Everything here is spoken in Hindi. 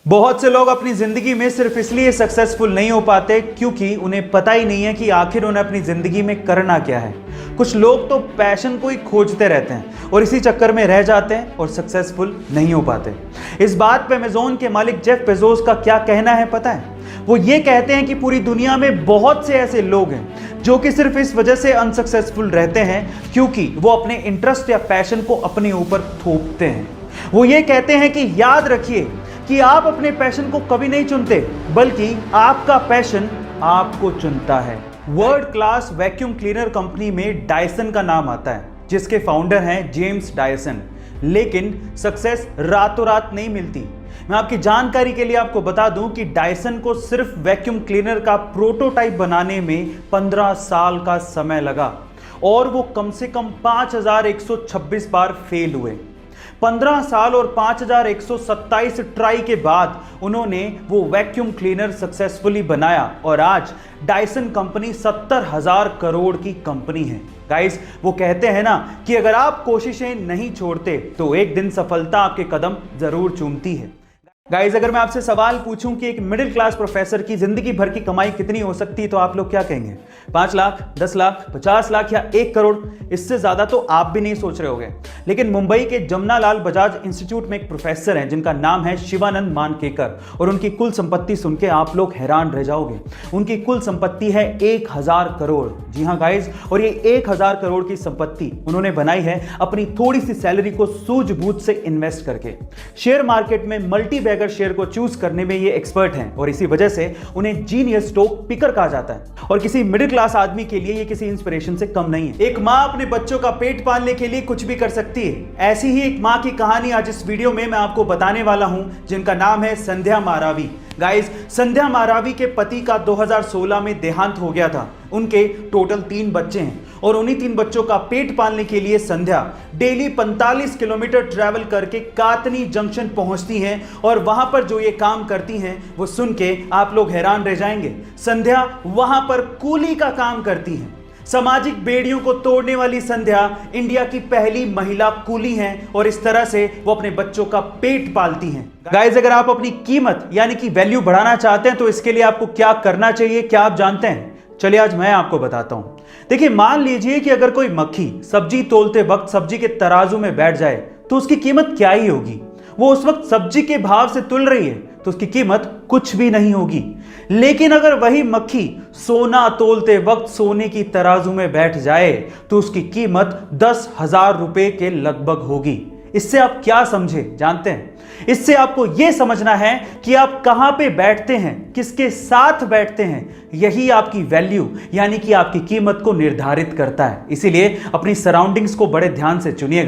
बहुत से लोग अपनी जिंदगी में सिर्फ इसलिए सक्सेसफुल नहीं हो पाते क्योंकि उन्हें पता ही नहीं है कि आखिर उन्हें अपनी जिंदगी में करना क्या है। कुछ लोग तो पैशन को ही खोजते रहते हैं और इसी चक्कर में रह जाते हैं और सक्सेसफुल नहीं हो पाते। इस बात पे अमेज़न के मालिक जेफ बेजोस का क्या कहना है पता है? वो ये कहते हैं कि पूरी दुनिया में बहुत से ऐसे लोग हैं जो कि सिर्फ इस वजह से अनसक्सेसफुल रहते हैं क्योंकि वो अपने इंटरेस्ट या पैशन को अपने ऊपर थोपते हैं। वो ये कहते हैं कि याद रखिए कि आप अपने पैशन को कभी नहीं चुनते बल्कि आपका पैशन आपको चुनता है। World class vacuum cleaner company में डायसन का नाम आता है जिसके फाउंडर हैं जेम्स डायसन। लेकिन सक्सेस रातों रात नहीं मिलती। मैं आपकी जानकारी के लिए आपको बता दूं कि डायसन को सिर्फ वैक्यूम क्लीनर का प्रोटोटाइप बनाने में 15 साल का समय लगा और वो कम से कम 5126 बार फेल हुए। 15 साल और 5127 ट्राई के बाद उन्होंने वो वैक्यूम क्लीनर सक्सेसफुली बनाया और आज डायसन कंपनी 70,000 करोड़ की कंपनी है। गाइस, वो कहते हैं ना कि अगर आप कोशिशें नहीं छोड़ते तो एक दिन सफलता आपके कदम जरूर चूमती है। गाइस, अगर मैं आपसे सवाल पूछूं कि एक मिडिल क्लास प्रोफेसर की जिंदगी भर की कमाई कितनी हो सकती है तो आप लोग क्या कहेंगे? 5 लाख, 10 लाख, 50 लाख या 1 करोड़? इससे ज्यादा तो आप भी नहीं सोच रहे होंगे। लेकिन मुंबई के जमनालाल बजाज इंस्टीट्यूट में एक प्रोफेसर हैं जिनका नाम है शिवानंद मानकेकर और उनकी कुल संपत्ति सुन के आप लोग हैरान रह जाओगे। उनकी कुल संपत्ति है 1000 करोड़। जी हाँ गाइस, और ये 1000 करोड़ की संपत्ति उन्होंने बनाई है अपनी थोड़ी सी सैलरी को सूझबूझ से इन्वेस्ट करके। शेयर मार्केट में मल्टी बैगर शेयर को चूज करने में ये एक्सपर्ट हैं और इसी वजह से उन्हें जीनियस स्टॉक पिकर कहा जाता है। और किसी मिडिल क्लास आदमी के लिए ये किसी इंस्पिरेशन से कम नहीं है। एक मां अपने बच्चों का पेट पालने के लिए कुछ भी कर सकती है। ऐसी ही एक मां की कहानी आज इस वीडियो में मैं आपको बताने वाला हूं जिनका नाम है संध्या मारावी। गाइस, संध्या मारावी के पति का 2016 में देहांत हो गया था। उनके टोटल 3 बच्चे हैं और उन्हीं 3 बच्चों का पेट पालने के लिए संध्या डेली 45 किलोमीटर ट्रैवल करके कातनी जंक्शन पहुंचती हैं और वहां पर जो ये काम करती हैं वो सुन के आप लोग हैरान रह जाएंगे। संध्या वहां पर कूली का काम करती हैं। सामाजिक बेड़ियों को तोड़ने वाली संध्या इंडिया की पहली महिला कूली हैं और इस तरह से वो अपने बच्चों का पेट पालती हैं। गाइस, अगर आप अपनी कीमत यानी कि वैल्यू बढ़ाना चाहते हैं तो इसके लिए आपको क्या करना चाहिए, क्या आप जानते हैं? चलिए आज मैं आपको बताता हूं। देखिए, मान लीजिए कि अगर कोई मक्खी सब्जी तोलते वक्त सब्जी के तराजू में बैठ जाए तो उसकी कीमत क्या ही होगी? वो उस वक्त सब्जी के भाव से तुल रही है तो उसकी कीमत कुछ भी नहीं होगी। लेकिन अगर वही मक्खी सोना तोलते वक्त सोने की तराजू में बैठ जाए तो उसकी कीमत 10,000 रुपए के लगभग होगी। इससे आप क्या समझे जानते हैं? इससे आपको यह समझना है कि आप कहां पे बैठते हैं, किसके साथ बैठते हैं, यही आपकी वैल्यू यानी कि आपकी कीमत को निर्धारित करता है। इसीलिए अपनी सराउंडिंग्स को बड़े ध्यान से चुनिए।